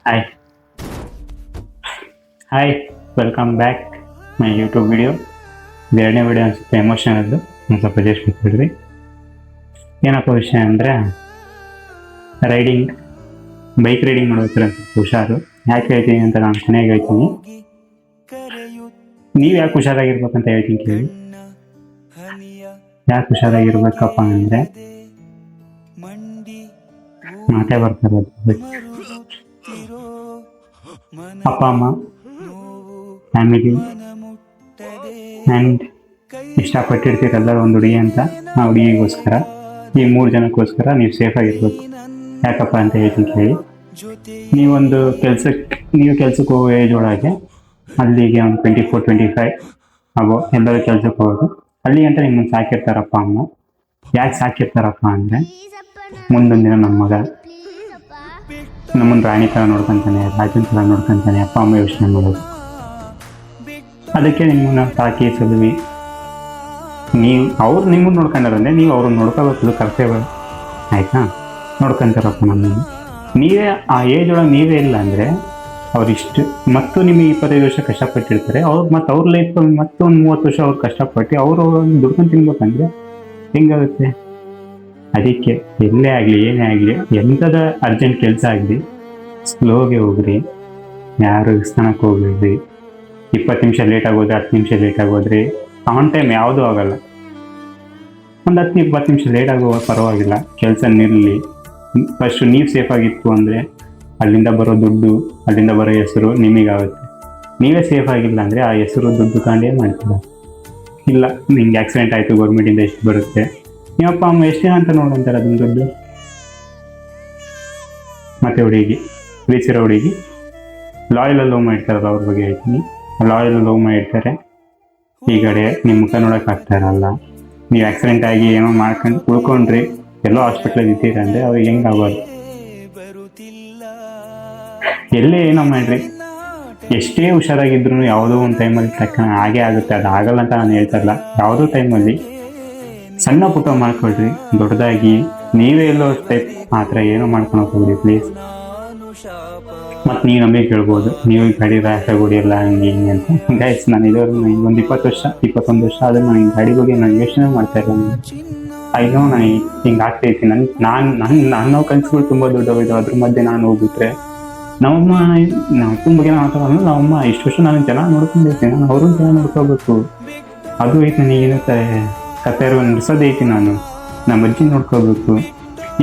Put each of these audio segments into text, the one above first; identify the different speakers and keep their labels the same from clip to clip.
Speaker 1: Hi hi welcome back my YouTube video. ಎರಡನೇ video ಅನಿಸುತ್ತೆ ಎಮೋಷನಲ್ದು, ಒಂದು ಸ್ವಲ್ಪ ಜಸ್ಟ್ ಬಿಟ್ಬಿಡ್ರಿ. ಏನಪ್ಪ ವಿಷಯ ಅಂದರೆ ರೈಡಿಂಗ್, ಬೈಕ್ ರೈಡಿಂಗ್ ಮಾಡ್ಬೇಕಾದ್ರೆ ಸ್ವಲ್ಪ ಹುಷಾರು. ಯಾಕೆ ಹೇಳ್ತೀನಿ ಅಂತ ನಾನು ಕೊನೆಗೆ ಹೇಳ್ತೀನಿ. ನೀವು ಯಾಕೆ ಹುಷಾರಾಗಿರ್ಬೇಕಂತ ಹೇಳ್ತೀನಿ ಕೇಳಿ. ಯಾಕೆ ಹುಷಾರಾಗಿರ್ಬೇಕಪ್ಪ ಅಂದರೆ ಮಾತೇ ಬರ್ತಾರೆ. ಅಪ್ಪ ಅಮ್ಮ, ಫ್ಯಾಮಿಲಿ ಆ್ಯಂಡ್ ಇಷ್ಟಪಟ್ಟಿರ್ತೀರಲ್ಲ ಒಂದು ಹುಡುಗಿ ಅಂತ, ಆ ಹುಡುಗಿಗೋಸ್ಕರ, ಈ 3 ಜನಕ್ಕೋಸ್ಕರ ನೀವು ಸೇಫಾಗಿರ್ಬೇಕು. ಯಾಕಪ್ಪ ಅಂತ ಹೇಳ್ತೀನಿ ಕೇಳಿ. ನೀವೊಂದು ಕೆಲ್ಸಕ್ಕೆ ಹೋಗೋ ಏಜ್ ಒಳಗೆ ಅಲ್ಲಿಗೆ ಒಂದು 24-25 ಆಗೋ ಎಲ್ಲರೂ ಕೆಲ್ಸಕ್ಕೆ ಹೋಗೋದು. ಅಲ್ಲಿ ಅಂತ ನಿಮ್ಮನ್ನು ಸಾಕಿರ್ತಾರಪ್ಪ ಅಮ್ಮ. ಯಾಕೆ ಸಾಕಿರ್ತಾರಪ್ಪ ಅಂದರೆ ಮುಂದೊಂದು ದಿನ ನಮ್ಮ ಮಗ ನಮ್ಮನ್ನು ರಾಣಿ ಥರ ನೋಡ್ಕೊತಾನೆ, ರಾಜನ ಥರ ನೋಡ್ಕೊತಾನೆ, ಅಪ್ಪ ಅಮ್ಮ ಯೋಚನೆ ಮಾಡೋದು. ಅದಕ್ಕೆ ನಿಮ್ಮನ್ನು ಸಾಕಿ ಸಲುವಿ ನೀವು ಅವ್ರು ನಿಮ್ಮನ್ನು ನೋಡ್ಕೊಂಡಾರಂದರೆ ನೀವು ಅವ್ರನ್ನ ನೋಡ್ಕೋಬೇಕು, ಕರ್ತವ್ಯ ಆಯಿತಾ. ನೋಡ್ಕೊತಾರಪ್ಪ ನಮ್ಮನ್ನು. ನೀವೇ ಆ ಏಜ್ ಒಳಗೆ ನೀವೇ ಇಲ್ಲ ಅಂದರೆ ಅವರಿಷ್ಟು ಮತ್ತು ನಿಮಗೆ 25 ವರ್ಷ ಕಷ್ಟಪಟ್ಟಿರ್ತಾರೆ. ಮತ್ತು ಅವ್ರ ಲೈಫ್ ಮತ್ತು ಒಂದು 30 ವರ್ಷ ಅವ್ರು ಕಷ್ಟಪಟ್ಟು ಅವರು ದುಡ್ಕೊಂಡು ತಿನ್ಬೇಕಂದ್ರೆ ಹೆಂಗಾಗುತ್ತೆ? ಅದಕ್ಕೆ ಎಲ್ಲೇ ಆಗಲಿ ಏನೇ ಆಗಲಿ, ಎಂಥದ ಅರ್ಜೆಂಟ್ ಕೆಲಸ ಆಗಲಿ ಸ್ಲೋಗೆ ಹೋಗ್ರಿ. ಯಾರು ಸ್ಥಾನಕ್ಕೆ ಹೋಗ್ಬೇಡ್ರಿ. 20 ನಿಮಿಷ ಲೇಟ್ ಆಗೋದ್ರೆ 10 ನಿಮಿಷ ಲೇಟ್ ಆಗೋದ್ರಿ ಆನ್ ಟೈಮ್ ಯಾವುದೂ ಆಗಲ್ಲ. ಒಂದು 10-20 ನಿಮಿಷ ಲೇಟ್ ಆಗೋ ಪರವಾಗಿಲ್ಲ, ಕೆಲಸ ನಿರಲಿ. ಫಸ್ಟು ನೀವು ಸೇಫ್ ಆಗಿತ್ತು ಅಂದರೆ ಅಲ್ಲಿಂದ ಬರೋ ದುಡ್ಡು, ಅಲ್ಲಿಂದ ಬರೋ ಹೆಸರು ನಿಮಗಾಗುತ್ತೆ. ನೀವೇ ಸೇಫ್ ಆಗಿಲ್ಲ ಅಂದರೆ ಆ ಹೆಸರು ದುಡ್ಡು ಕಂಡೇ ಮಾಡ್ತೀರ. ಇಲ್ಲ ನಿಂಗೆ ಆಕ್ಸಿಡೆಂಟ್ ಆಯಿತು, ಗೌರ್ಮೆಂಟಿಂದ ಎಷ್ಟು ಬರುತ್ತೆ, ನೀವಪ್ಪ ಅಮ್ಮ ಎಷ್ಟು ದಿನ ಅಂತ ನೋಡಂತಾರೆ ಅದನ್ನ ದುಡ್ಡು. ಮತ್ತು ಹುಡುಗಿ, ಪ್ರೀತಿಸಿರೋ ಹುಡುಗಿ ಲಾಯಲ್ ಲವ್ ಮಾಡಿರ್ತಾರಲ್ಲ ಅವ್ರ ಬಗ್ಗೆ ಹೇಳ್ತೀನಿ. ಲಾಯಲ್ ಲವ್ ಮಾಡಿರ್ತಾರೆ, ಈ ಕಡೆ ನಿಮ್ಮ ಮುಖ ನೋಡೋಕೆ ಆಗ್ತಾ ಇರಲ್ಲ. ನೀವು ಆಕ್ಸಿಡೆಂಟ್ ಆಗಿ ಏನೋ ಮಾಡ್ಕೊಂಡು ಉಳ್ಕೊಂಡ್ರಿ, ಎಲ್ಲೋ ಹಾಸ್ಪಿಟ್ಲಲ್ಲಿ ಇದ್ದೀರ ಅಂದರೆ ಅವ್ರಿಗೆ ಹೆಂಗೆ ಆಗೋದು? ಎಲ್ಲೇ ಏನೋ ಮಾಡ್ರಿ, ಎಷ್ಟೇ ಹುಷಾರಾಗಿದ್ರು ಯಾವುದೋ ಒಂದು ಟೈಮಲ್ಲಿ ತಕ್ಕ ಹಾಗೇ ಆಗುತ್ತೆ. ಅದು ಆಗಲ್ಲ ಅಂತ ನಾನು ಹೇಳ್ತಾ ಇಲ್ಲ. ಯಾವುದೋ ಟೈಮಲ್ಲಿ ಸಣ್ಣ ಪುಟ್ಟ ಮಾಡ್ಕೊಳ್ರಿ, ದೊಡ್ಡದಾಗಿ ನೀವೇ ಎಲ್ಲೋ ಟೈಪ್ ಆ ಥರ ಏನೋ ಮಾಡ್ಕೊಂಡು ಹೋಗ್ರಿ ಪ್ಲೀಸ್. ಮತ್ತು ನೀವು ನಮಗೆ ಕೇಳ್ಬೋದು, ನೀವು ಗಾಡಿ ರ್ಯಾಶಾಗಿ ಹೊಡಿಯಲ್ಲ ಹಂಗೆ ಹಿಂಗೆ ಅಂತ. ಗೈಸ್, ನಾನು ಇದುವರೆಗೂ ಒಂದು 21 ವರ್ಷ ಆದರೂ ನಾನು ಗಾಡಿ ಬಗ್ಗೆ ನಾನು ಯೋಚನೆ ಮಾಡ್ತಾ ಇಲ್ಲ. ಅಯ್ಯೋ ನಾನು ಹಿಂಗೆ ಆಗ್ತೈತಿ. ನಾನು ಕನಸುಗಳು ತುಂಬ ದೊಡ್ಡವಿದ್ದು, ಅದ್ರ ಮಧ್ಯೆ ನಾನು ಹೋಗ್ಬಿಟ್ರೆ ನಮ್ಮಮ್ಮ ಅಪ್ಪನ ಬಗ್ಗೆ ನಾನು ಮಾತಾಡೋಣ. ನಮ್ಮಮ್ಮ ಇಷ್ಟು ವರ್ಷ ನಾನು ಚೆನ್ನಾಗಿ ನೋಡ್ಕೊಂಡಿರ್ತೀನಿ, ನಾನು ಅವ್ರನ್ನ ಚೆನ್ನಾಗಿ ನೋಡ್ಕೋಬೇಕು. ಅದು ಐತೆ, ನನಗೇನಂತ ಕತೆ ನಡೆಸೋದೈತಿ. ನಮ್ಮ ಅಜ್ಜಿ ನೋಡ್ಕೋಬೇಕು.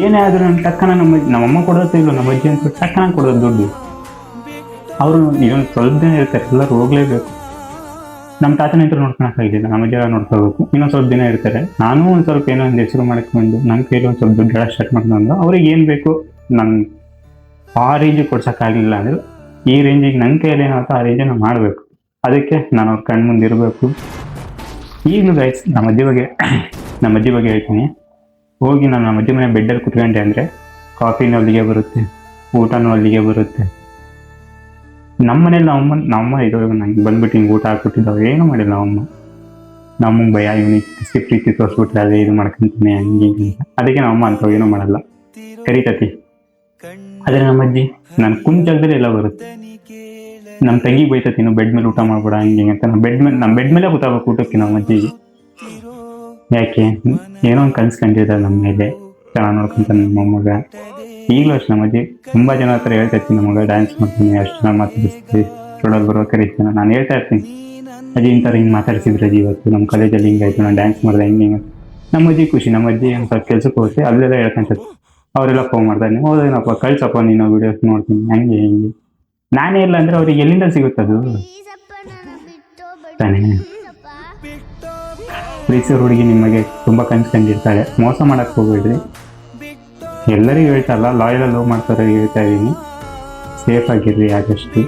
Speaker 1: ಏನೇ ಆದರೂ ನನ್ನ ಟಕ್ಕನ ನಮ್ಮಮ್ಮ ಕೊಡೋದೇ ಇಲ್ಲ, ನಮ್ಮ ಅಜ್ಜಿ ಅಂತ ಟಕ್ಕನ ಕೊಡೋದು ದುಡ್ಡು. ಅವರು ಇನ್ನೊಂದು ಸ್ವಲ್ಪ ದಿನ ಇರ್ತಾರೆ, ಎಲ್ಲರೂ ಹೋಗಲೇಬೇಕು. ನಮ್ಮ ತಾತನಿಂದ ನೋಡ್ಕೊಳಕ್ಕಾಗಿಲ್ಲ, ನಮ್ಮ ಅಜ್ಜ ನೋಡ್ಕೋಬೇಕು. ಇನ್ನೊಂದು ಸ್ವಲ್ಪ ದಿನ ಇರ್ತಾರೆ. ನಾನು ಒಂದು ಸ್ವಲ್ಪ ಏನೋ ಒಂದು ಹೆಸರು ಮಾಡ್ಕೊಂಡು ನನ್ನ ಕೈಲಿ ಒಂದು ಸ್ವಲ್ಪ ದುಡ್ಡು ಹೇಳೋ ಸ್ಟಾರ್ಟ್ ಮಾಡ್ಕೊಂಡು ಅವ್ರಿಗೆ ಏನು ಬೇಕು ನನ್ನ ಆ ರೇಂಜಿಗೆ ಕೊಡ್ಸೋಕ್ಕಾಗಲಿಲ್ಲ ಅಂದರೆ ಈ ರೇಂಜಿಗೆ ನನ್ನ ಕೈಯಲ್ಲಿ ಏನಾಗುತ್ತೋ ಆ ರೇಂಜಿಗೆ ನಾನು ಮಾಡಬೇಕು. ಅದಕ್ಕೆ ನಾನು ಅವ್ರ ಕಣ್ಣು ಮುಂದೆ ಇರಬೇಕು. ಈಗಲೂ ಗೈಸ್ ನಮ್ಮ ಅಜ್ಜಿ ಬಗ್ಗೆ ಹೇಳ್ತೀನಿ. ಹೋಗಿ ನಾನು ನಮ್ಮ ಅಜ್ಜಿ ಮನೆ ಬೆಡ್ಡಲ್ಲಿ ಕುತ್ಕೊಂಡೆ ಅಂದರೆ ಕಾಫಿನೂ ಅಲ್ಲಿಗೆ ಬರುತ್ತೆ, ಊಟನೂ ಅಲ್ಲಿಗೆ ಬರುತ್ತೆ. ನಮ್ಮ ಮನೇಲಿ ನಮ್ಮಮ್ಮ ಇದುವರೆಗೂ ನಂಗೆ ಬಂದ್ಬಿಟ್ಟು ಹಿಂಗೆ ಊಟ ಹಾಕ್ಬಿಟ್ಟಿದ್ದಾವೆ, ಏನೂ ಮಾಡಿಲ್ಲ ನಮ್ಮಂಗೆ ಭಯ, ಇವನಿಗೆ ಪ್ರೀತಿ ತೋರಿಸ್ಬಿಟ್ರೆ ಅದೇ ಇದು ಮಾಡ್ಕೊಂತೀನಿ ಹಂಗೆ ಅಂತ. ಅದಕ್ಕೆ ನಮ್ಮಮ್ಮ ಅಂತ ಏನೂ ಮಾಡಲ್ಲ, ಕರಿತತಿ. ಆದರೆ ನಮ್ಮ ಅಜ್ಜಿ ನನ್ನ ಕುಂಚಲ್ದಲ್ಲಿ ಎಲ್ಲ ಬರುತ್ತೆ. ನಮ್ಮ ತಂಗಿ ಬೈತತಿ, ನೀನು ಬೆಡ್ ಮೇಲೆ ಊಟ ಮಾಡ್ಬೇಡ ಹಂಗೆ ಅಂತ. ನಮ್ಮ ಬೆಡ್ ಮೇಲೆ ಕೂತಾಗಬೇಕು ಊಟಕ್ಕೆ ನಮ್ಮ ಅಜ್ಜಿಗೆ. ಯಾಕೆ? ಏನೋ ಒಂದು ಕನ್ಸ್ಕೊಂಡಿದ್ದಾರೆ ನಮ್ಮ ಮೇಲೆ, ಚೆನ್ನಾಗಿ ನೋಡ್ಕೊಂತ ನಮ್ಮ ಮೊಮ್ಮಗ. ಈಗಲೂ ಅಷ್ಟು ನಮ್ಮ ಅಜ್ಜಿ ತುಂಬ ಜನ ಹತ್ರ ಹೇಳ್ತಾ ಇರ್ತೀನಿ, ನಮ್ಮ ಮಗ ಡ್ಯಾನ್ಸ್ ಮಾಡ್ತೀನಿ, ಅಷ್ಟು ಚೆನ್ನಾಗಿ ಮಾತಾಡಿಸ್ತೀವಿ, ರೋಡಲ್ಲಿ ಬರೋ ಕರೀತೀನಿ. ನಾನು ಹೇಳ್ತಾ ಇರ್ತೀನಿ, ಅಜ್ಜಿ ಇಂಥವ್ರು ಹಿಂಗೆ ಮಾತಾಡ್ಸಿದ್ರೆ ಅಜ್ಜಿ ಇವತ್ತು ನಮ್ಮ ಕಾಲೇಜಲ್ಲಿ ಹಿಂಗಾಯ್ತು, ನಾನು ಡ್ಯಾನ್ಸ್ ಮಾಡಿದೆ ಹಿಂಗೆ. ನಮ್ಮ ಅಜ್ಜಿ ಖುಷಿ. ನಮ್ಮ ಅಜ್ಜಿ ಒಂದು ಸ್ವಲ್ಪ ಕೆಲ್ಸಕ್ಕೆ ಹೋಗುತ್ತೆ, ಅಲ್ಲೆಲ್ಲ ಹೇಳ್ಕೊಂತ ಅವರೆಲ್ಲ ಫೋನ್ ಮಾಡ್ತಾರೆ, ಹೌದೇನಪ್ಪ ಕಳ್ಸಪ್ಪ ನೀನು ವೀಡಿಯೋಸ್ ನೋಡ್ತೀನಿ ಹಂಗೆ ಹಿಂಗೆ. ನಾನೇ ಇಲ್ಲ ಅಂದರೆ ಅವ್ರಿಗೆ ಎಲ್ಲಿಂದ ಸಿಗುತ್ತದು ತಾನೇ? ಪ್ರೀತಿಸೋ ಹುಡುಗಿ ನಿಮಗೆ ತುಂಬ ಕನ್ಸ್ಕೊಂಡಿರ್ತಾಳೆ, ಮೋಸ ಮಾಡೋಕ್ಕೆ ಹೋಗ್ಬೇಡ್ರಿ. ಎಲ್ಲರಿಗೂ ಹೇಳ್ತಾರಲ್ಲ, ಲಾಯಲ್ ಲವ್ ಮಾಡ್ತಾರೆ ಹೇಳ್ತಾ ಇದ್ದೀನಿ. ಸೇಫ್ ಆಗಿರ್ರಿ ಆದಷ್ಟು.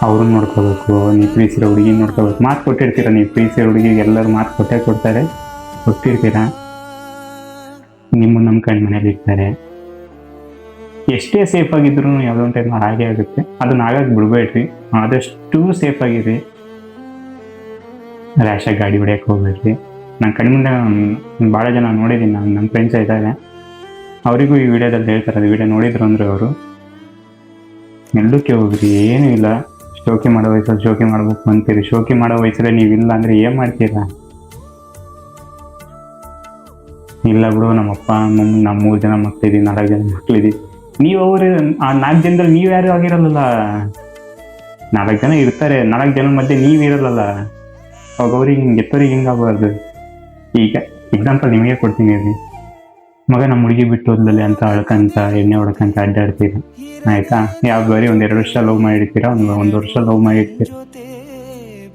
Speaker 1: ಅವ್ರನ್ನ ನೋಡ್ಕೋಬೇಕು, ನೀವು ಪ್ರೀತಿಸಿರೋ ಹುಡುಗಿನ ನೋಡ್ಕೋಬೇಕು. ಮಾತು ಕೊಟ್ಟಿರ್ತೀರ, ನೀವು ಪ್ರೀತಿಸಿರೋ ಹುಡುಗಿಗೆ ಎಲ್ಲರೂ ಮಾತು ಕೊಡ್ತಾರೆ, ಕೊಟ್ಟಿರ್ತೀರ. ನಿಮ್ಮನ್ನು ನಂಬ್ಕೊಂಡು ಮನೇಲಿ ಇರ್ತಾರೆ. ಎಷ್ಟೇ ಸೇಫ್ ಆಗಿದ್ರು ಯಾವುದೋ ಒಂದು ಟೈಮ್ ಹಾಗೆ ಆಗುತ್ತೆ. ಅದನ್ನ ಆಗಕ್ಕೆ ಬಿಡಬೇಡ್ರಿ. ಆದಷ್ಟು ಸೇಫ್ ಆಗಿರಿ. ರ್ಯಾಶಾಗಿ ಗಾಡಿ ಹೊಡೆಯಕ್ಕೆ ಹೋಗ್ಬೇಡ್ರಿ. ನಾನು ಕಣ್ಮುಂದೆ ಭಾಳ ಜನ ನೋಡಿದ್ದೀನಿ, ನನ್ನ ಫ್ರೆಂಡ್ಸ್ ಇದ್ದಾರೆ ಅವರಿಗೂ ಈ ವಿಡಿಯೋದಲ್ಲಿ ಹೇಳ್ತಾರೆ, ಅದು ವಿಡಿಯೋ ನೋಡಿದ್ರು ಅಂದ್ರೆ ಅವರು, ಎಲ್ಲಕ್ಕೆ ಹೋಗ್ರಿ, ಏನೂ ಇಲ್ಲ, ಶೋಕಿ ಮಾಡೋ ವಯಸ್ಸಲ್ಲಿ ಶೋಕಿ ಮಾಡ್ಬೇಕು ಅಂತೀರಿ, ಶೋಕಿ ಮಾಡೋ ವಯಸ್ಸಲ್ಲಿ ನೀವಿಲ್ಲ ಅಂದರೆ ಏನು ಮಾಡ್ತೀರಾ? ಇಲ್ಲ ಬಿಡು, ನಮ್ಮಪ್ಪ ನಮ್ಮ 3 ಜನ ಮಕ್ಕಳಿದ್ದೀವಿ, 4 ಜನ ಮಕ್ಕಳಿದ್ದೀವಿ. ನೀವು ಅವ್ರು ಆ 4 ಜನದಲ್ಲಿ ನೀವು ಯಾರು ಆಗಿರಲ್ಲ. 4 ಜನ ಇರ್ತಾರೆ, 4 ಜನ ಮಧ್ಯೆ ನೀವು ಇರಲ್ಲ. ಅವಾಗ ಅವ್ರಿಗೆ ಎತ್ತೋರಿಗೆ ಹಿಂಗಾಗಬಾರ್ದು. ಈಗ ಎಕ್ಸಾಂಪಲ್ ನಿಮಗೆ ಕೊಡ್ತೀನಿ ರೀ, ಮಗ ನಮ್ಮ ಹುಡುಗಿ ಬಿಟ್ಟು ಹೋದ್ಲಲ್ಲಿ ಅಂತ ಅಳ್ಕಂತ ಎಣ್ಣೆ ಹೊಡ್ಕಂತ ಅಡ್ಡಾಡ್ತೀರ, ಆಯ್ತಾ? ಯಾವ ಬರೀ 1-2 ವರ್ಷ ಲವ್ ಮಾಡಿರ್ತೀರ, ಒಂದು ವರ್ಷ ಲವ್ ಮಾಡಿರ್ತೀರ.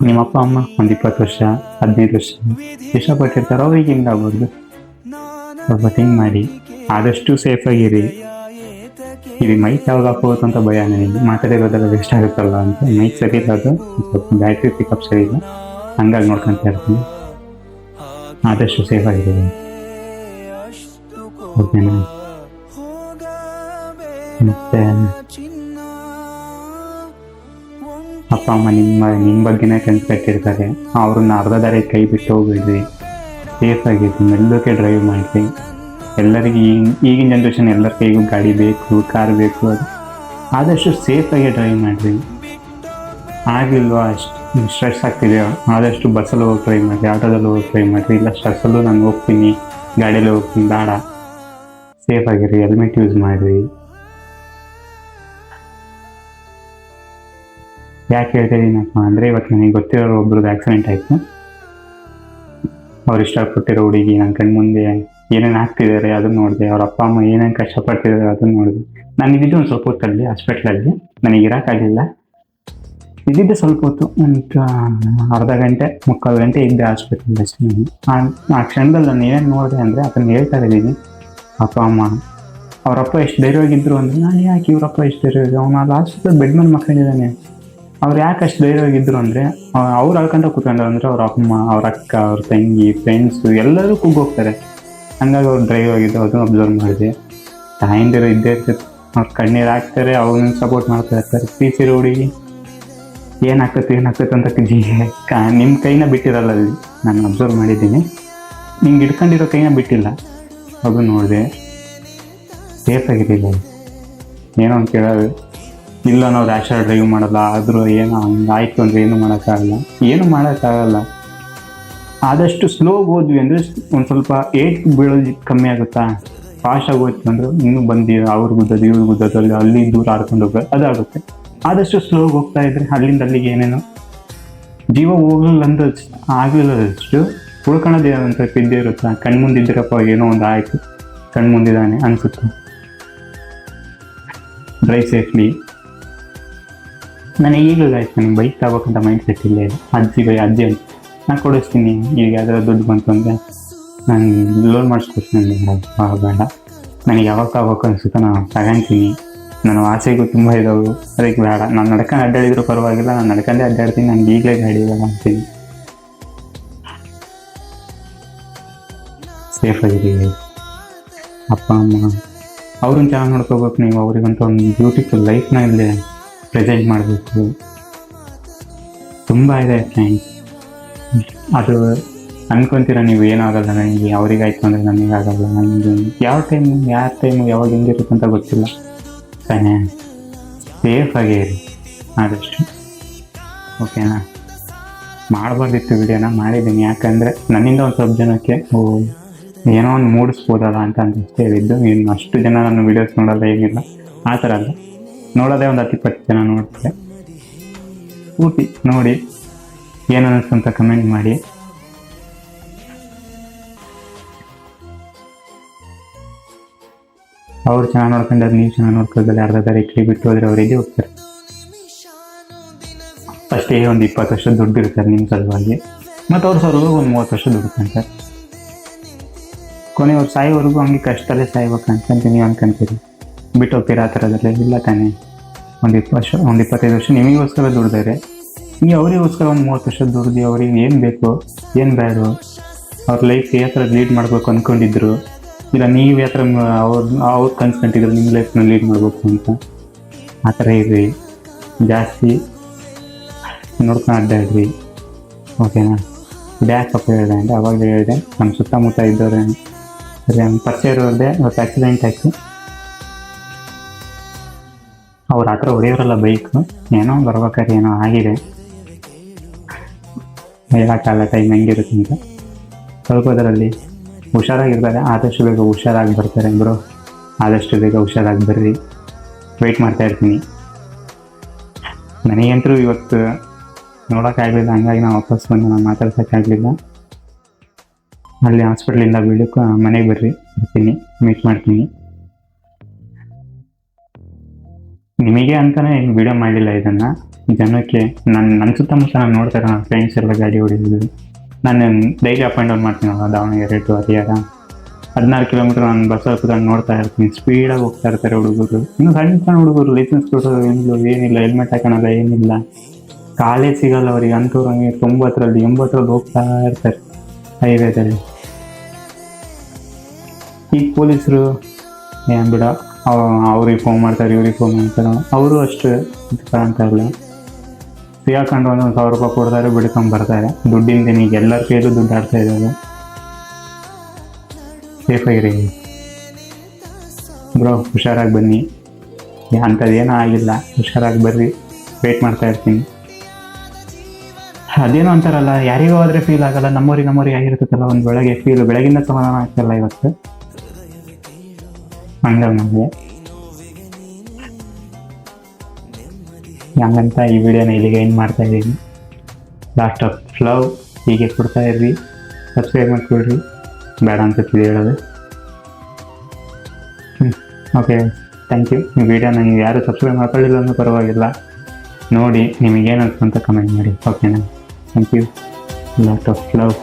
Speaker 1: ನಿಮ್ಮ ಅಪ್ಪ ಅಮ್ಮ 20 ವರ್ಷ 15 ವರ್ಷ ಇಷ್ಟಪಟ್ಟಿರ್ತಾರೆ, ಅವ್ರಿಗೆ ಹಿಂಗಾಗ್ಬಾರ್ದು. ಸ್ವಲ್ಪ ಥಿಂಕ್ ಮಾಡಿ, ಆದಷ್ಟು ಸೇಫ್ ಆಗಿರಿ. ಇದು ಮೈಕ್ ಯಾವಾಗ ಹಾಕೋದು ಅಂತ ಭಯ ನನಗೆ, ಮಾತಾಡಿರೋದೆಲ್ಲ ವೇಸ್ಟ್ ಆಗುತ್ತಲ್ಲ ಅಂತ. ಮೈಕ್ ಸರಿ ಇಲ್ಲ, ಅದು ಸ್ವಲ್ಪ ಬ್ಯಾಟ್ರಿ ಪಿಕಪ್ ಸರಿ ಇಲ್ಲ, ಹಂಗಾಗಿ ನೋಡ್ಕೊತಾ ಇರ್ತೀನಿ. ಆದಷ್ಟು ಸೇಫ್ ಆಗಿರೋದು, ಓಕೆನಾ? ಮತ್ತೆ ಅಪ್ಪ ಅಮ್ಮ ನಿಮ್ಮ ಬಗ್ಗೆನೇ ಕನ್ಸು ಕಟ್ಟಿರ್ತಾರೆ, ಅವ್ರನ್ನ ಅರ್ಧ ದಾರಿ ಕೈ ಬಿಟ್ಟು ಹೋಗ್ಬಿಡ್ರಿ. ಸೇಫ್ ಆಗಿರ್ರಿ, ಮೆಲ್ಲಕ್ಕೆ ಡ್ರೈವ್ ಮಾಡಿರಿ. ಎಲ್ಲರಿಗೂ ಈಗಿನ ಜನ್ರೇಷನ್ ಎಲ್ಲರ ಕೈಗೂ ಗಾಡಿ ಬೇಕು, ಕಾರ್ ಬೇಕು. ಅದು ಆದಷ್ಟು ಸೇಫಾಗಿ ಡ್ರೈವ್ ಮಾಡಿರಿ. ಆಗಿಲ್ವಾ ಅಷ್ಟು ಸ್ಟ್ರೆಸ್ ಆಗ್ತಿದೆಯೋ ಆದಷ್ಟು ಬಸ್ಸಲ್ಲಿ ಹೋಗಿ ಟ್ರೈ ಮಾಡಿರಿ, ಆಟೋದಲ್ಲಿ ಹೋಗಿ ಟ್ರೈ ಮಾಡಿರಿ. ಇಲ್ಲ ಸ್ಟ್ರೆಸ್ಸಲ್ಲೂ ನಾನು ಹೋಗ್ತೀನಿ, ಗಾಡಿಯಲ್ಲಿ ಹೋಗ್ತೀನಿ, ಬೇಡ. ಸೇಫ್ ಆಗಿರಿ, ಹೆಲ್ಮೆಟ್ ಯೂಸ್ ಮಾಡಿರಿ. ಯಾಕೆ ಹೇಳ್ತಿದ್ದೀನಪ್ಪ ಅಂದರೆ, ಇವತ್ತು ನನಗೆ ಗೊತ್ತಿರೋ ಒಬ್ರದ್ದು ಆಕ್ಸಿಡೆಂಟ್ ಆಯಿತು. ಅವ್ರು ಇಷ್ಟಪಟ್ಟಿರೋ ಹುಡುಗಿ ನನ್ನ ಕಣ್ಣು ಮುಂದೆ ಏನೇನು ಆಗ್ತಿದ್ದಾರೆ ಅದನ್ನು ನೋಡಿದೆ, ಅವ್ರ ಅಪ್ಪ ಅಮ್ಮ ಏನೇನು ಕಷ್ಟಪಡ್ತಿದ್ದಾರೆ ಅದನ್ನು ನೋಡಿದೆ. ನಾನು ಇದ್ದಿದ್ದು ಒಂದು ಸ್ವಲ್ಪ ಹೊತ್ತಲ್ಲಿ ಹಾಸ್ಪಿಟ್ಲಲ್ಲಿ, ನನಗೆ ಇರೋಕ್ಕಾಗಲಿಲ್ಲ. ಇದ್ದಿದ್ದೆ ಸ್ವಲ್ಪ ಹೊತ್ತು, ಒಂದು ಅರ್ಧ ಗಂಟೆ 3/4 ಗಂಟೆ ಇದ್ದೆ ಹಾಸ್ಪಿಟ್ಲಲ್ಲಿ ಅಷ್ಟೇ. ಆ ಕ್ಷಣದಲ್ಲಿ ನಾನು ಏನೇನು ನೋಡಿದೆ ಅಂದರೆ, ಅದನ್ನು ಹೇಳ್ತಾ ಇದ್ದೀನಿ. ಅಪ್ಪ ಅಮ್ಮ ಅವರಪ್ಪ ಎಷ್ಟು ಧೈರ್ಯವಾಗಿದ್ದರು ಅಂದರೆ, ನಾನು ಯಾಕೆ ಇವರಪ್ಪ ಎಷ್ಟು ಧೈರ್ಯವಾಗಿ, ಅವನು ಅಲ್ಲಿ ಹಾಸ್ಪಿಟಲ್ ಬೆಡ್ ಮೇಲೆ ಮಕ್ಕಳಿದ್ದಾನೆ. ಅವ್ರು ಯಾಕೆ ಅಷ್ಟು ಧೈರ್ಯವಾಗಿದ್ದರು ಅಂದರೆ, ಅವ್ರು ಅಳ್ಕೊಂತ ಕೂತ್ಕೊಂಡ್ರು ಅಂದರೆ, ಅವ್ರ ಅಮ್ಮ, ಅವ್ರ ಅಕ್ಕ, ಅವ್ರ ತಂಗಿ, ಫ್ರೆಂಡ್ಸು ಎಲ್ಲರೂ ಕೂಗೋಗ್ತಾರೆ. ಹಂಗಾಗಿ ಅವ್ರು ಡ್ರೈವ್ ಆಗಿದ್ದು, ಅದನ್ನು ಅಬ್ಸರ್ವ್ ಮಾಡಿದೆ. ತಾಯಿಂದಿರೋ ಇದ್ದೇ ಇರ್ತದೆ, ಅವ್ರು ಕಣ್ಣೀರು ಹಾಕ್ತಾರೆ, ಅವ್ರನ್ನ ಸಪೋರ್ಟ್ ಮಾಡ್ತಾ ಇರ್ತಾರೆ. ಪ್ರೀತಿರೋ ಹುಡುಗಿ ಏನಾಗ್ತೈತೆ ಅಂತ ನಿಮ್ಮ ಕೈನ ಬಿಟ್ಟಿರಲ್ಲ ಅಲ್ಲಿ, ನಾನು ಅಬ್ಸರ್ವ್ ಮಾಡಿದ್ದೀನಿ. ನಿಮ್ಗೆ ಹಿಡ್ಕೊಂಡಿರೋ ಕೈನ ಬಿಟ್ಟಿಲ್ಲ, ಅದು ನೋಡಿದೆ. ಸೇಫ್ ಆಗಿರಲಿಲ್ಲ. ಏನೋ ಅಂತ ಕೇಳೋದು, ಇಲ್ಲ ನಾವು ರ್ಯಾಶಾಗಿ ಡ್ರೈವ್ ಮಾಡಲ್ಲ, ಆದರೂ ಏನೋ ಹಂಗಾಯ್ತು ಅಂದರೆ ಏನು ಮಾಡೋಕ್ಕಾಗಲ್ಲ. ಆದಷ್ಟು ಸ್ಲೋಗಿ ಹೋದ್ವಿ ಅಂದರೆ ಒಂದು ಸ್ವಲ್ಪ ಏಟ್ ಬೀಳೋದು ಕಮ್ಮಿ ಆಗುತ್ತಾ. ಫಾಸ್ಟಾಗಿ ಹೋಯ್ತು ಅಂದರೆ ಇನ್ನೂ ಬಂದು ಅವ್ರು ಗುದ್ದೋದು ಇವ್ರು ಗುದ್ದೋದು, ಅಲ್ಲಿ ದೂರ ಆಡ್ಕೊಂಡು ಹೋಗೋದು ಅದಾಗುತ್ತೆ. ಆದಷ್ಟು ಸ್ಲೋಗಿ ಹೋಗ್ತಾ ಇದ್ರೆ ಅಲ್ಲಿಂದ ಅಲ್ಲಿಗೆ ಏನೇನೋ ಜೀವ ಹೋಗಲಿಲ್ಲ ಅಂದ್ರೆ ಆಗಲಿಲ್ಲದಷ್ಟು ಉಳ್ಕೊಳ್ಳೋದು ಅಂತ ಇದ್ದೇ ಇರುತ್ತಾ. ಕಣ್ಮುಂದಿದ್ದೀರಪ್ಪ, ಏನೋ ಒಂದು ಆಯಿತು, ಕಣ್ಮುಂದಿದ್ದಾನೆ ಅನಿಸುತ್ತೆ. Drive safely. ನನಗೆ ಈಗಲೂ ಆಯ್ತು, ನನಗೆ ಬೈಕ್ ತಗೋಬೇಕಂತ ಮೈಂಡ್ ಸೆಟ್ ಇಲ್ಲೇ ಇದೆ. ಅಜ್ಜಿ ಅಂತ ನಾನು ಕೊಡಿಸ್ತೀನಿ, ಈಗ ಅದರ ದುಡ್ಡು ಬಂತು ಅಂದರೆ ನಾನು ಲೋನ್ ಮಾಡಿಸ್ಕೊಡ್ತೀನಿ. ಬೇಡ, ನನಗೆ ಯಾವಾಗ ತಗೋಬೇಕು ಅನಿಸುತ್ತೋ ನಾನು ತಗೊಂತೀನಿ. ನನ್ನ ಆಸೆಗೂ ತುಂಬ ಇದಾವೆ, ಅದಕ್ಕೆ ಬೇಡ. ನಾನು ನಡ್ಕೊಂಡು ಅಡ್ಡಾಡಿದ್ರು ಪರವಾಗಿಲ್ಲ, ನಾನು ನಡ್ಕೊಂಡೇ ಅಡ್ಡಾಡ್ತೀನಿ, ನನಗೆ ಈಗಲೇ ಗಾಡಿ ಬೇಡ ಅಂತೀನಿ. ಸೇಫಾಗಿದ್ದೀವಿ. ಅಪ್ಪ ಅಮ್ಮ ಅವ್ರನ್ನ ಚೆನ್ನಾಗಿ ನೋಡ್ಕೋಬೇಕು ನೀವು. ಅವ್ರಿಗಂತ ಒಂದು ಬ್ಯೂಟಿಫುಲ್ ಲೈಫ್ನ ಇಲ್ಲೇ ಪ್ರೆಸೆಂಟ್ ಮಾಡಬೇಕು. ತುಂಬ ಇದೆ ಫ್ರೆಂಡ್ಸ್. ಅದು ಅನ್ಕೊತೀರ ನೀವು, ಏನಾಗಲ್ಲ ನನಗೆ, ಅವ್ರಿಗಾಯ್ತು ಅಂದರೆ ನನಗಾಗಲ್ಲ, ನನಗೆ ಯಾರ ಟೈಮು ಯಾವಾಗ ಹೆಂಗಿರುತ್ತೆ ಅಂತ ಗೊತ್ತಿಲ್ಲ ತಾನೇ. ಸೇಫಾಗೇ ಇರಿ ಆದಷ್ಟು, ಓಕೆನಾ? ಮಾಡಬಾರ್ದಿತ್ತು ವಿಡಿಯೋನ, ಮಾಡಿದ್ದೀನಿ. ಯಾಕಂದರೆ ನನ್ನಿಂದ ಒಂದು ಸ್ವಲ್ಪ ಜನಕ್ಕೆ ಏನೋ ಒಂದು ಮೂಡಿಸ್ಬೋದಲ್ಲ ಅಂತ ಅಷ್ಟೇ ಹೇಳಿದ್ದು. ಇನ್ನು ಅಷ್ಟು ಜನ ನನ್ನ ವೀಡಿಯೋಸ್ ನೋಡೋಲ್ಲ, ಏನಿಲ್ಲ ಆ ಥರ ಅಲ್ಲ. ನೋಡೋದೇ ಒಂದು 10-20 ಜನ ನೋಡ್ತಾರೆ. ಪೂರ್ತಿ ನೋಡಿ ಏನು ಅನ್ನಿಸ್ತಂತ ಕಮೆಂಟ್ ಮಾಡಿ. ಅವ್ರು ಚೆನ್ನಾಗಿ ನೋಡ್ಕೊಂಡ್ರೆ ನೀವು ಚೆನ್ನಾಗಿ ನೋಡ್ಕೊಳ್ತಾರೆ. ಅರ್ಧ ದಾರಿ ಕೈ ಬಿಟ್ಟು ಹೋದರೆ ಅವರಿಗೆ ಹೋಗ್ತಾರೆ. ಅಷ್ಟೇ ಒಂದು 20 ವರ್ಷ ದುಡ್ಡು ಇರ್ತಾರೆ ನಿಮ್ಮ ಸಲುವಾಗಿ, ಮತ್ತು ಅವ್ರ ಸಲುವಾಗಿ ಒಂದು 30 ವರ್ಷ ದುಡ್ಡು ಕಂತಾರೆ. ಕೊನೆಯವ್ರು ಸಾಯೋವರೆಗೂ ಹಂಗೆ ಕಷ್ಟದಲ್ಲೇ ಸಾಯ್ಬೇಕಂತ ನೀವು ಅನ್ಕೊಂತೀರಿ, ಬಿಟ್ಟು ಹೋಗ್ತೀರಾ ಆ ಥರದಲ್ಲೇ. ಇಲ್ಲ ತಾನೇ, ಒಂದು 25 ವರ್ಷ ನಿಮಗೋಸ್ಕರ ದುಡ್ದಾರೆ, ನೀವು ಅವರಿಗೋಸ್ಕರ ಒಂದು 30 ವರ್ಷ ದುಡ್ದು ಅವ್ರಿಗೆ ಏನು ಬೇಕು ಏನು ಬೇಡ, ಅವ್ರ ಲೈಫ್ ಯಾವ ಥರ ಲೀಡ್ ಮಾಡಬೇಕು ಅಂದ್ಕೊಂಡಿದ್ರು, ಇಲ್ಲ ನೀವು ಯಾವ ಥರ ಅವ್ರು ಕನ್ಸ್ಕೊಂತಿದ್ರು ನಿಮ್ಮ ಲೈಫ್ನ ಲೀಡ್ ಮಾಡಬೇಕು ಅಂತ, ಆ ಥರ ಇರ್ರಿ. ಜಾಸ್ತಿ ನೋಡ್ಕೊಂಡು ಅಡ್ಡಾಡ್ರಿ, ಓಕೆನಾ? ಯಾಕಪ್ಪ ಹೇಳಿದೆ ಅಂದರೆ ಅವಾಗ ಹೇಳಿದೆ, ನಮ್ಮ ಸುತ್ತಮುತ್ತ ಇದ್ದವ್ರೆ ಸರಿ ಪರಿಚಯ ಇರೋದೇ ಇವತ್ತು ಆಕ್ಸಿಡೆಂಟ್ ಆಯಿತು. ಅವ್ರ ಹತ್ರ ಹೊಡೆಯೋರಲ್ಲ ಬೈಕು, ಏನೋ ಬರ್ಬೇಕಾದ್ರೆ ಏನೋ ಆಗಿದೆ, ಹೇಳೋಕ್ಕಾಗಲ್ಲ ಟೈಮ್ ಹೆಂಗಿರುತ್ತೆ ಅಂತ. ಸ್ವಲ್ಪದರಲ್ಲಿ ಹುಷಾರಾಗಿರ್ತಾರೆ, ಆದಷ್ಟು ಬೇಗ ಹುಷಾರಾಗಿ ಬರ್ತಾರೆ ಬ್ರೋ, ಆದಷ್ಟು ಬೇಗ ಹುಷಾರಾಗಿ ಬರ್ರಿ, ವೆಯ್ಟ್ ಮಾಡ್ತಾ ಇರ್ತೀನಿ. ನನಗಂತೂ ಇವತ್ತು ನೋಡೋಕ್ಕಾಗಲಿಲ್ಲ, ಹಂಗಾಗಿ ನಾನು ವಾಪಸ್ ಬಂದು ನಾನು ಮಾತಾಡ್ಸೋಕ್ಕಾಗಲಿಲ್ಲ. ಅಲ್ಲಿ ಹಾಸ್ಪಿಟ್ಲಿಂದ ಬೀಳಕ್ಕೆ ಮನೆಗೆ ಬರ್ತೀನಿ, ಮೀಟ್ ಮಾಡ್ತೀನಿ. ನಿಮಗೆ ಅಂತಲೇ ವಿಡಿಯೋ ಮಾಡಲಿಲ್ಲ ಇದನ್ನು, ಜನಕ್ಕೆ ನನ್ನ ಸುತ್ತಮುತ್ತ ನಾನು ನೋಡ್ತಾರೆ, ನನ್ನ ಫ್ರೆಂಡ್ಸ್ ಎಲ್ಲ ಗಾಡಿ ಹೊಡಿದ್ರು. ನಾನು ಡೈಲಿ ಅಪ್ ಆ್ಯಂಡ್ ಡೌನ್ ಮಾಡ್ತೀನಲ್ಲ ದಾವಣಗೆರೆ ಟು ಹರಿಹರ, 14 ಕಿಲೋಮೀಟರ್ ನಾನು ಬಸ್ಸಲ್ಲಿ ಕೂತ್ಕೊಂಡು ನೋಡ್ತಾ ಇರ್ತೀನಿ. ಸ್ಪೀಡಾಗಿ ಹೋಗ್ತಾ ಇರ್ತಾರೆ ಹುಡುಗರು, ಇನ್ನು ಸಣ್ಣ ಹುಡುಗರು, ಲೈಸೆನ್ಸ್ ಕೊಡೋದು ಏನಿಲ್ಲ, ಹೆಲ್ಮೆಟ್ ಹಾಕೋಣಲ್ಲ, ಏನಿಲ್ಲ, ಕಾಲೇ ಸಿಗಲ್ಲ ಅವ್ರಿಗೆ. ಅಂಥವ್ರು ಹಂಗೆ 90ರಲ್ಲಿ 80ರಲ್ಲಿ ಹೋಗ್ತಾ ಇರ್ತಾರೆ ಹೈವೇದಲ್ಲಿ. ಈಗ ಪೊಲೀಸರು ಏನು ಬಿಡ, ಅವ್ರಿಗೆ ಫೋನ್ ಮಾಡ್ತಾರೆ, ಇವ್ರಿಗೆ ಫೋನ್ ಮಾಡ್ತಾರೆ, ಅವರು ಅಷ್ಟು ಅಂತ ಇಲ್ಲ, ಸಿಗಾಕೊಂಡು 1,000 ರೂಪಾಯಿ ಕೊಡ್ತಾರೆ, ಬಿಡ್ಕೊಂಬರ್ತಾರೆ. ದುಡ್ಡಿಂದ ಈಗ ಎಲ್ಲರ ಕೈಯಲ್ಲೂ ದುಡ್ಡು ಆಡ್ತಾ ಇದ್ದಾರೆ. ಸೇಫಾಗಿರಿ ಬ್ರೋ, ಹುಷಾರಾಗಿ ಬನ್ನಿ, ಅಂಥದ್ದೇನೂ ಆಗಿಲ್ಲ, ಹುಷಾರಾಗಿ ಬರ್ರಿ, ವೆಯ್ಟ್ ಮಾಡ್ತಾ ಇರ್ತೀನಿ. ಅದೇನೋ ಅಂತಾರಲ್ಲ, ಯಾರಿಗೂ ಹೋದರೆ ಫೀಲ್ ಆಗಲ್ಲ, ನಮ್ಮವ್ರಿಗೆ ಆಗಿರ್ತೈತಲ್ಲ ಒಂದು ಬೆಳಗ್ಗೆ ಫೀಲ್, ಬೆಳಗಿಂದ ಸಮಾಧಾನ ಆಗ್ತಿಲ್ಲ ಇವತ್ತು, ಹಂಗಾಗಿ ನಮಗೆ ಹಂಗಂತ ಈ ವಿಡಿಯೋನ ಇಲ್ಲಿಗೆ ಎಂಡ್ ಮಾಡ್ತಾ ಇದ್ದೀನಿ. ಲಾಸ್ಟ್ ಆಫ್ ಲವ್ ಹೀಗೆ ಕೊಡ್ತಾ ಇರ್ರಿ, ಸಬ್ಸ್ಕ್ರೈಬ್ ಮಾಡ್ಕೊಳ್ರಿ, ಬೇಡ ಅನ್ಸುತ್ತಿದೆ ಹೇಳೋದು. Okay, thank you. ಈ ವಿಡಿಯೋನ ನೀವು ಯಾರು ಸಬ್ಸ್ಕ್ರೈಬ್ ಮಾಡ್ಕೊಳ್ಳಿಲ್ಲ ಅನ್ನೋ ಪರವಾಗಿಲ್ಲ, ನೋಡಿ ನಿಮಗೇನು ಅನ್ಸುತ್ತೆ ಅಂತ ಕಮೆಂಟ್ ಮಾಡಿ, ಓಕೆನಾ? Thank you. Lot of love.